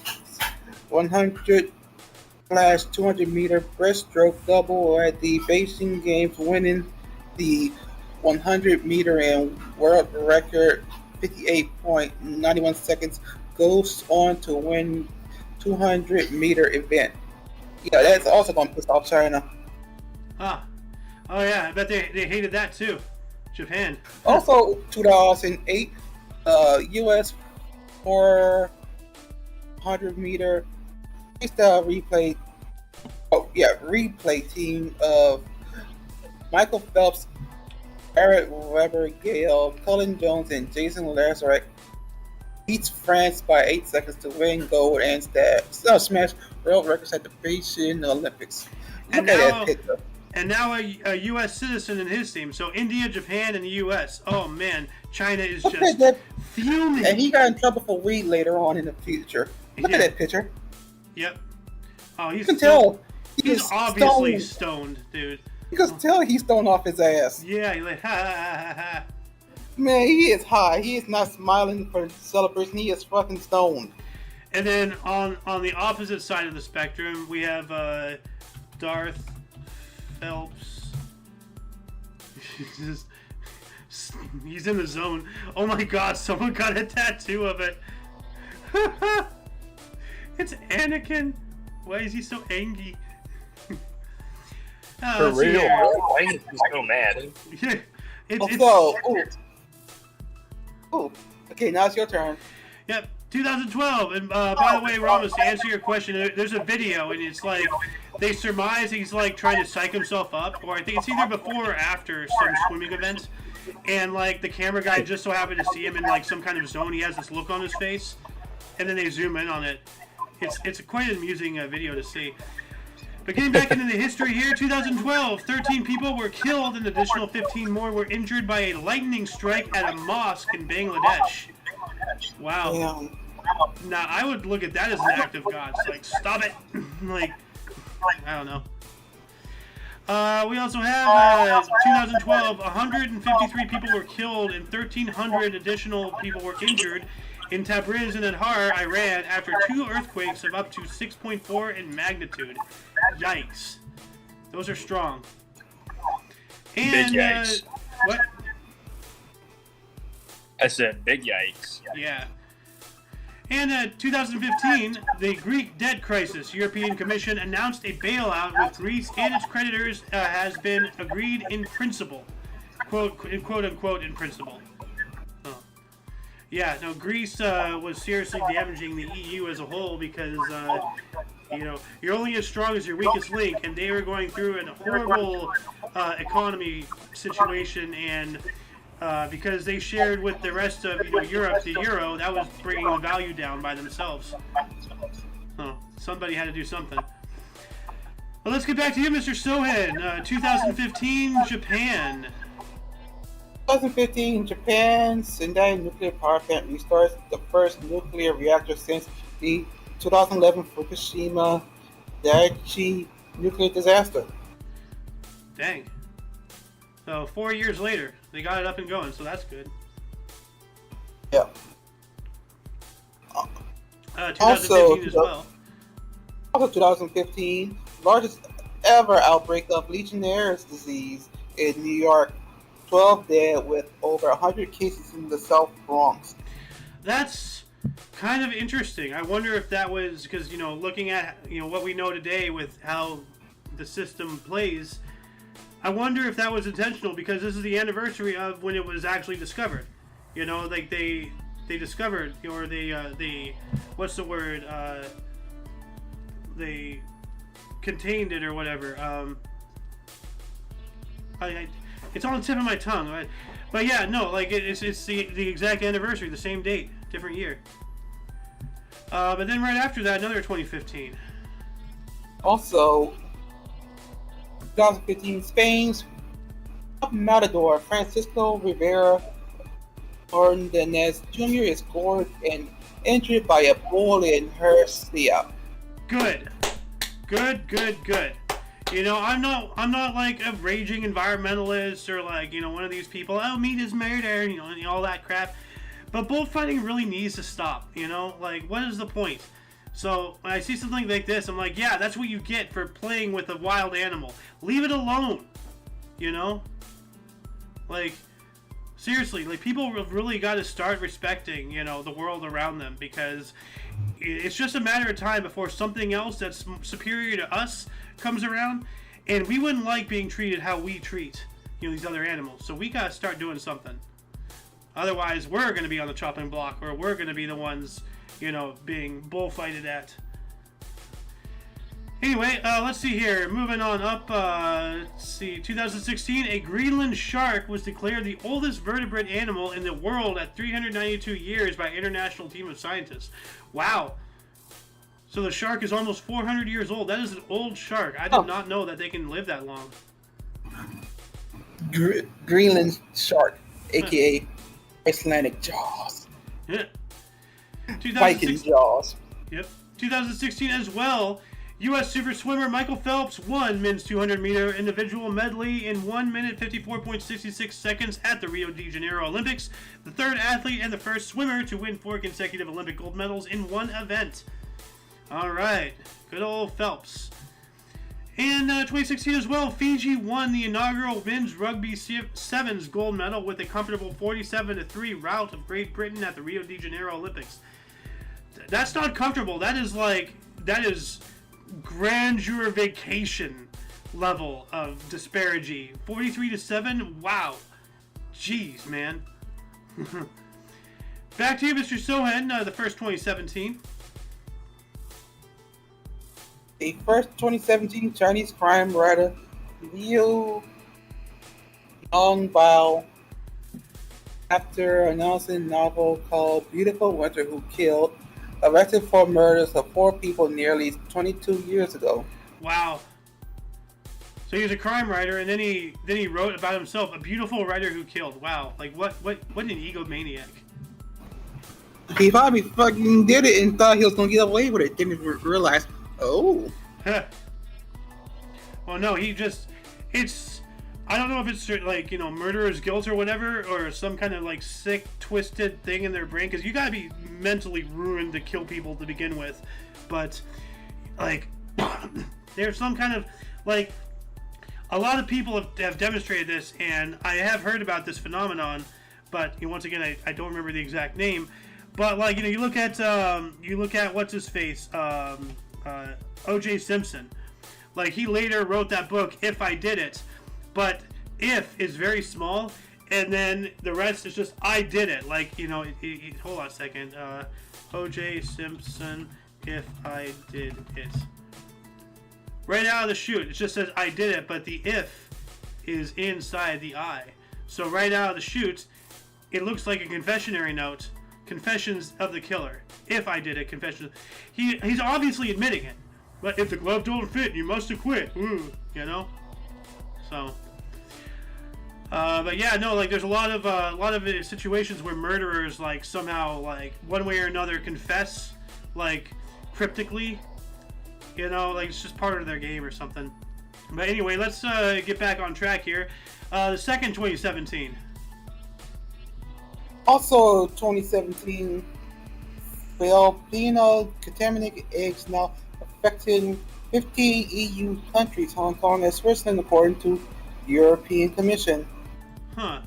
100/200-meter breaststroke double at the Beijing Games, winning the 100-meter and world record 58.91 seconds. Goes on to win 200-meter event. Yeah, that's also going to piss off China. Oh yeah, I bet they hated that too. Japan. Also, 2008, U.S. 400-meter freestyle replay team of Michael Phelps, Barrett Weber, Gale, Cullen Jones, and Jason Lazarek beats France by 8 seconds to win gold and smash world records at the Beijing Olympics. Look at that picture. And now a U.S. citizen in his team. So India, Japan, and the U.S. Oh man, China is just fuming. And he got in trouble for weed later on in the future. Look at that picture. Yep. Oh, you can tell. He's obviously stoned, dude. You can tell he's stoned off his ass. Yeah, he's like, ha ha ha ha. Man, he is high. He is not smiling for celebration. He is fucking stoned. And then on the opposite side of the spectrum, we have Darth Phelps. Just He's in the zone. Oh my god, someone got a tattoo of it. It's Anakin. Why is he so angry? For real? Why is he so mad? Okay, now it's your turn. Yep, 2012. And by the way, Ramos, to answer your question, there's a video, and it's like they surmise he's like trying to psych himself up, or I think it's either before or after some swimming event, and like the camera guy just so happened to see him in like some kind of zone. He has this look on his face, and then they zoom in on it. It's quite an amusing video to see. But getting back into the history here, 2012, 13 people were killed and an additional 15 more were injured by a lightning strike at a mosque in Bangladesh. Wow. Damn. Now, I would look at that as an act of God. It's like, stop it. Like, I don't know. We also have 2012, 153 people were killed and 1,300 additional people were injured in Tabriz and Adhar, Iran, after 2 earthquakes of up to 6.4 in magnitude. Yikes. Those are strong. And, big yikes. What? I said big yikes. Yeah. And 2015, the Greek debt crisis. European Commission announced a bailout with Greece and its creditors has been agreed in principle. Quote unquote in principle. Oh. Yeah, no, Greece was seriously damaging the EU as a whole because, you know, you're only as strong as your weakest link, and they were going through a horrible economy situation, and because they shared with the rest of Europe the euro, that was bringing the value down by themselves. Oh, somebody had to do something. Well, let's get back to you, Mr. Sohan. 2015, Japan. 2015, Japan, Sendai nuclear power plant restarts the first nuclear reactor since the 2011 Fukushima Daiichi nuclear disaster. Dang. So 4 years later, they got it up and going, so that's good. Yeah. 2015 as well. Also 2015, largest ever outbreak of Legionnaire's disease in New York. 12 dead with over 100 cases in the South Bronx. That's kind of interesting. I wonder if that was because, looking at, what we know today with how the system plays, I wonder if that was intentional because this is the anniversary of when it was actually discovered. Like they discovered, or they what's the word? They contained it or whatever. It's on the tip of my tongue, right? But yeah, no, like it's the exact anniversary, the same date, different year. But then right after that, another 2015. Also, 2015, Spain's matador Francisco Rivera Ordonez Jr. is gored and injured by a bull in Murcia. Good. I'm not like a raging environmentalist or like, one of these people, oh, meat is murder, and all that crap. But bullfighting really needs to stop, like, what is the point? So when I see something like this, I'm like, yeah, that's what you get for playing with a wild animal. Leave it alone, Like, seriously, like, people have really got to start respecting, the world around them, because it's just a matter of time before something else that's superior to us comes around, and we wouldn't like being treated how we treat, these other animals. So we got to start doing something. Otherwise, we're going to be on the chopping block, or we're going to be the ones, being bullfighted at. Anyway, let's see here. Moving on up, let's see. 2016, a Greenland shark was declared the oldest vertebrate animal in the world at 392 years by an international team of scientists. Wow. So the shark is almost 400 years old. That is an old shark. I did not know that they can live that long. Greenland shark, a.k.a. Icelandic Jaws. Yeah. Viking Jaws. Yep. 2016 as well. U.S. super swimmer Michael Phelps won men's 200-meter individual medley in 1 minute 54.66 seconds at the Rio de Janeiro Olympics. The third athlete and the first swimmer to win 4 consecutive Olympic gold medals in one event. All right. Good old Phelps. In 2016 as well, Fiji won the inaugural men's rugby sevens gold medal with a comfortable 47-3 rout of Great Britain at the Rio de Janeiro Olympics. That's not comfortable. That is grandeur vacation level of disparity. 43-7. Wow. Jeez, man. Back to you, Mr. Sohan. The first 2017. The first 2017 Chinese crime writer Liu Yongbao, after announcing a novel called Beautiful Winter Who Killed, arrested for murders of 4 people nearly 22 years ago. Wow. So he was a crime writer, and then he wrote about himself, a beautiful writer who killed. Wow. Like, what an egomaniac. He probably fucking did it and thought he was going to get away with it. Didn't realize, oh. Well, no, I don't know if it's like, murderer's guilt or whatever, or some kind of like sick, twisted thing in their brain, because you gotta be mentally ruined to kill people to begin with. But, like, there's some kind of, like, a lot of people have demonstrated this, and I have heard about this phenomenon, but once again, I don't remember the exact name. But, like, you look at what's his face, O.J. Simpson. Like, he later wrote that book, If I Did It, but if is very small, and then the rest is just I did it. Like, hold on a second. O.J. Simpson, If I Did It. Right out of the chute, it just says I did it, but the if is inside the I. So right out of the chute, it looks like a confessionary note. Confessions of the killer. If I did it, confessions. He's obviously admitting it. But if the glove don't fit, you must have quit. Ooh, So, but yeah, no, like there's a lot of situations where murderers like somehow like one way or another confess, like cryptically. Like it's just part of their game or something. But anyway, let's get back on track here. The second 2017. Also, 2017, Filipino contaminated eggs now affecting 50 EU countries, Hong Kong and Switzerland, according to European Commission. Huh.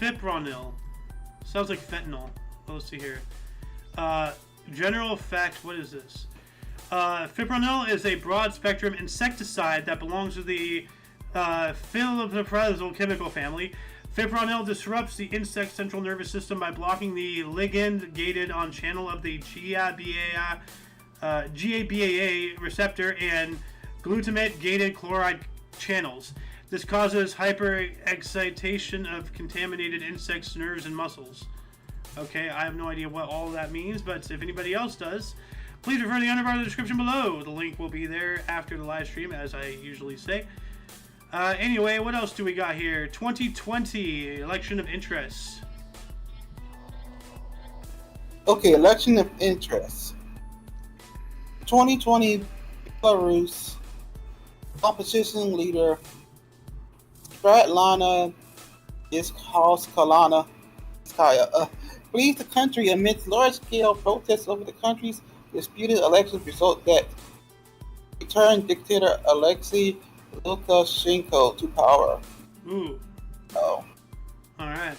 Fipronil. Sounds like fentanyl. Let's see here. General fact, what is this? Fipronil is a broad-spectrum insecticide that belongs to the phylloprezole chemical family. Fipronil disrupts the insect's central nervous system by blocking the ligand-gated on channel of the GABAA receptor and glutamate-gated chloride channels. This causes hyperexcitation of contaminated insects' nerves and muscles. Okay, I have no idea what all that means, but if anybody else does, please refer to the under part of the description below. The link will be there after the live stream, as I usually say. Anyway, what else do we got here? 2020, election of interest. Okay, election of interest. 2020 Belarus opposition leader Svetlana Iskaya flees the country amidst large-scale protests over the country's disputed election result that returned dictator Alexei Lukashenko to power. Ooh. Oh. Alright.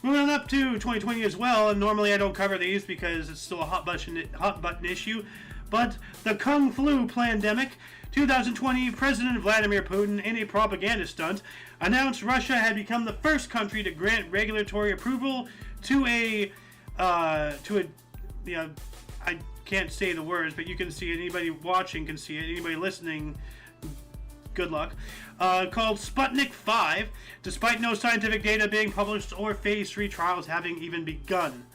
Moving on up to 2020 as well, and normally I don't cover these because it's still a hot button issue, but the Kung Flu pandemic. 2020, President Vladimir Putin, in a propaganda stunt, announced Russia had become the first country to grant regulatory approval to I can't say the words, but you can see it. Anybody watching can see it. Anybody listening, good luck. Called Sputnik 5, despite no scientific data being published or phase 3 trials having even begun.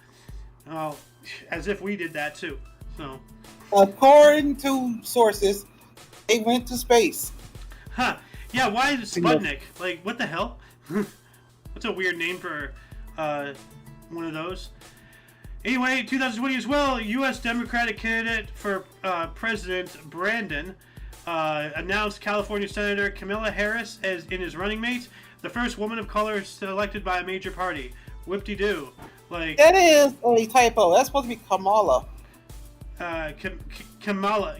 Oh, as if we did that too. So, according to sources, they went to space. Huh. Yeah, why is it Sputnik? Like, what the hell? That's a weird name for one of those. Anyway, 2020 as well, U.S. Democratic candidate for President Brandon announced California Senator Kamala Harris as in his running mate, the first woman of color selected by a major party. Whoop-de-doo. Like, that is a typo. That's supposed to be Kamala. Kamala,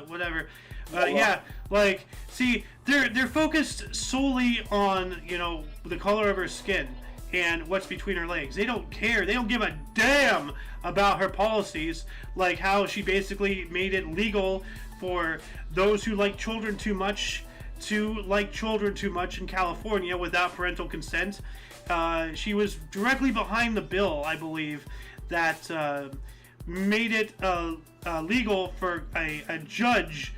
whatever. Yeah, like, see, they're focused solely on, you know, the color of her skin and what's between her legs. They don't care. They don't give a damn about her policies, like how she basically made it legal for those who like children too much to like children too much in California without parental consent. She was directly behind the bill, I believe, that made it legal for a judge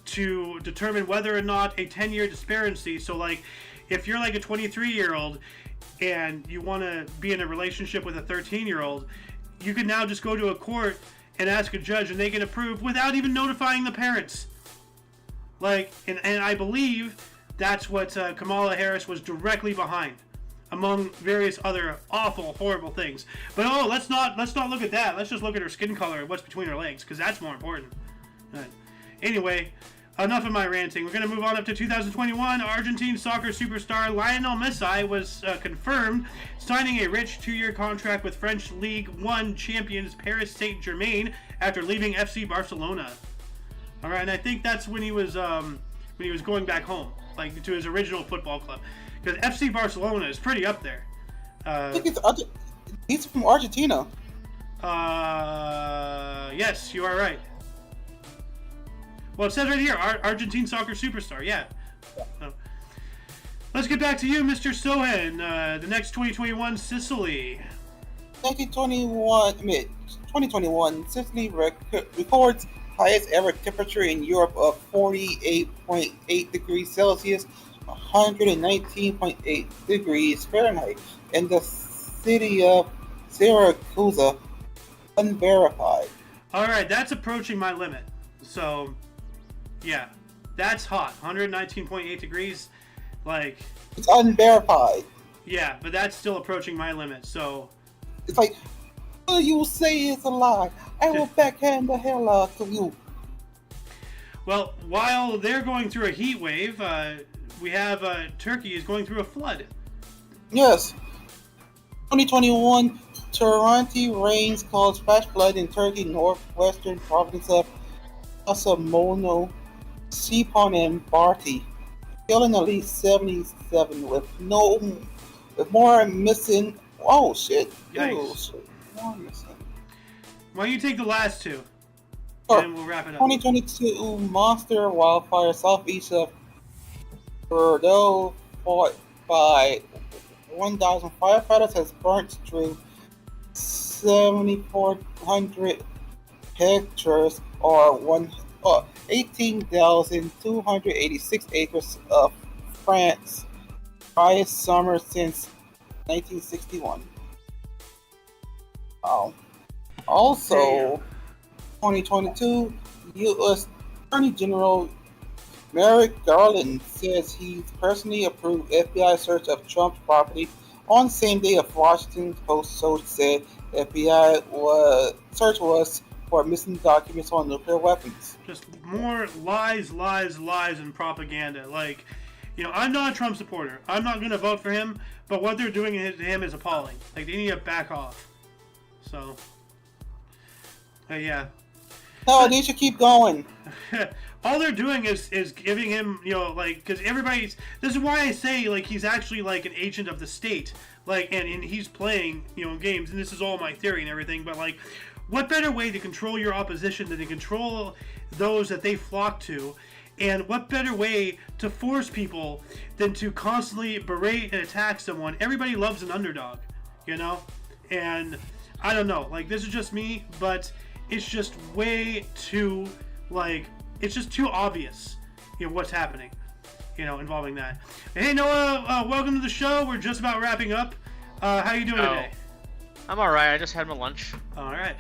to determine whether or not a 10-year disparity. So, like, if you're like a 23-year-old and you want to be in a relationship with a 13-year-old, you can now just go to a court and ask a judge, and they can approve without even notifying the parents. Like, and I believe that's what Kamala Harris was directly behind, among various other awful, horrible things. But let's not look at that. Let's just look at her skin color and what's between her legs, because that's more important. Anyway, enough of my ranting. We're going to move on up to 2021. Argentine soccer superstar Lionel Messi was confirmed signing a rich 2-year contract with French League One champions Paris Saint-Germain after leaving FC Barcelona. All right, and I think that's when he was going back home, like to his original football club, because FC Barcelona is pretty up there. I think he's from Argentina. Yes, you are right. Well, it says right here, Argentine soccer superstar. Yeah. So, let's get back to you, Mr. Sohan. The next 2021 Sicily. 2021, Sicily records highest ever temperature in Europe of 48.8 degrees Celsius, 119.8 degrees Fahrenheit, in the city of Syracuse, unverified. All right, that's approaching my limit. So, yeah, that's hot. 119.8 degrees, like, it's unverified. Yeah, but that's still approaching my limit. So it's like, oh, you will say it's a lie. I will backhand the hell out of you. Well, while they're going through a heat wave, we have Turkey is going through a flood. Yes. 2021 Toronto rains caused flash flood in Turkey northwestern province of Kastamonu, Sipon, and Barty, killing at least 77 with more missing. Oh shit! Yikes. Oh, shit. More missing. Why don't you take the last two, and we'll wrap it up. 2022 monster wildfire southeast of Bordeaux, fought by 1,000 firefighters, has burnt through 7,400 hectares or 18,286 acres of France, driest summer since 1961. Also, 2022, U.S. Attorney General Merrick Garland says he's personally approved FBI search of Trump's property on the same day of Washington Post source said FBI search was for missing documents on nuclear weapons. Just more lies, and propaganda. Like, you know, I'm not a Trump supporter. I'm not going to vote for him, but what they're doing to him is appalling. Like, they need to back off. So, yeah. No, they should keep going. All they're doing is giving him, you know, like, because everybody's, this is why I say, like, he's actually like an agent of the state, like, and he's playing, you know, games, and this is all my theory and everything, but, like, what better way to control your opposition than to control those that they flock to? And what better way to force people than to constantly berate and attack someone? Everybody loves an underdog, you know? And I don't know, like, this is just me, but it's just way too, like, it's just too obvious, you know, what's happening, you know, involving that. Hey, Noah, welcome to the show. We're just about wrapping up. How you doing today? I'm alright. I just had my lunch. Alright.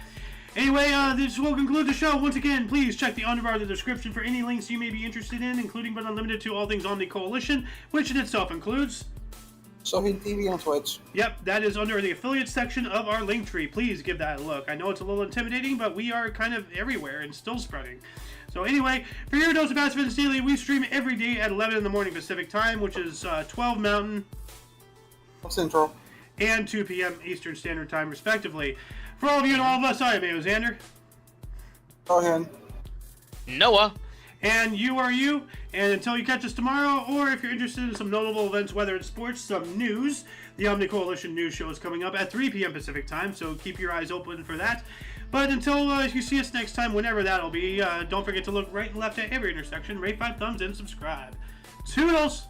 Anyway, this will conclude the show. Once again, please check the underbar of the description for any links you may be interested in, including but unlimited to all things Omni Coalition, which in itself includes Sohin TV on Twitch. Yep, that is under the affiliate section of our link tree. Please give that a look. I know it's a little intimidating, but we are kind of everywhere and still spreading. So anyway, for your dose of Passive Fitness Daily, we stream every day at 11 in the morning Pacific Time, which is 12 Mountain Central and 2 p.m. Eastern Standard Time, respectively. For all of you and all of us, I am Xander. Go ahead. Noah. And you are you. And until you catch us tomorrow, or if you're interested in some notable events, whether it's sports, some news, the Omni Coalition News Show is coming up at 3 p.m. Pacific Time, so keep your eyes open for that. But until you see us next time, whenever that'll be, don't forget to look right and left at every intersection, rate 5 thumbs, and subscribe. Toodles!